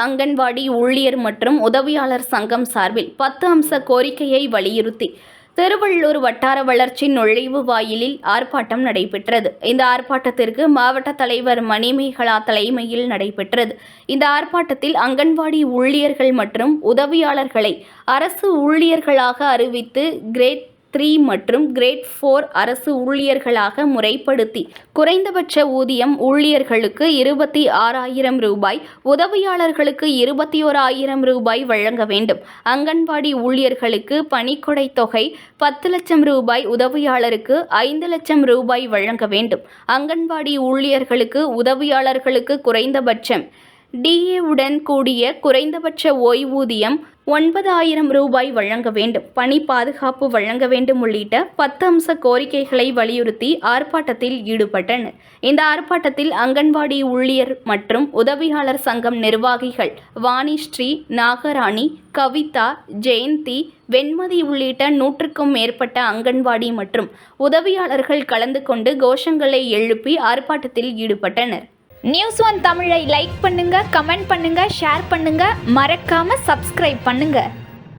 அங்கன்வாடி ஊழியர் மற்றும் உதவியாளர் சங்கம் சார்பில் 10 அம்ச கோரிக்கையை வலியுறுத்தி திருவள்ளூர் வட்டார வளர்ச்சி நுழைவு வாயிலில் ஆர்ப்பாட்டம் நடைபெற்றது. இந்த ஆர்ப்பாட்டத்திற்கு மாவட்ட தலைவர் மணிமேகலா தலைமையில் நடைபெற்றது. இந்த ஆர்ப்பாட்டத்தில் அங்கன்வாடி ஊழியர்கள் மற்றும் உதவியாளர்களை அரசு ஊழியர்களாக அறிவித்து கிரேட் 3 மற்றும் கிரேட் 4 அரசு ஊழியர்களாக முறைப்படுத்தி குறைந்தபட்ச ஊதியம் ஊழியர்களுக்கு 26,000 ரூபாய், உதவியாளர்களுக்கு 21,000 ரூபாய் வழங்க வேண்டும். அங்கன்வாடி ஊழியர்களுக்கு பணிக்கொடை தொகை 10 லட்சம் ரூபாய், உதவியாளருக்கு 5 லட்சம் ரூபாய் வழங்க வேண்டும். அங்கன்வாடி ஊழியர்களுக்கு உதவியாளர்களுக்கு குறைந்தபட்சம் DA உடன் கூடிய குறைந்தபட்ச ஓய்வூதியம் 9,000 ரூபாய் வழங்க வேண்டும். பணி பாதுகாப்பு வழங்க வேண்டும் உள்ளிட்ட 10 அம்ச கோரிக்கைகளை வலியுறுத்தி ஆர்ப்பாட்டத்தில் ஈடுபட்டனர். இந்த ஆர்ப்பாட்டத்தில் அங்கன்வாடி ஊழியர் மற்றும் உதவியாளர் சங்கம் நிர்வாகிகள் வாணிஸ்ரீ, நாகராணி, கவிதா, ஜெயந்தி, வெண்மதி உள்ளிட்ட 100க்கும் மேற்பட்ட அங்கன்வாடி மற்றும் உதவியாளர்கள் கலந்து கொண்டு கோஷங்களை எழுப்பி ஆர்ப்பாட்டத்தில் ஈடுபட்டனர். News1 தமிழை லைக் பண்ணுங்க, கமெண்ட் பண்ணுங்க, ஷேர் பண்ணுங்க, மறக்காம சப்ஸ்கிரைப் பண்ணுங்க.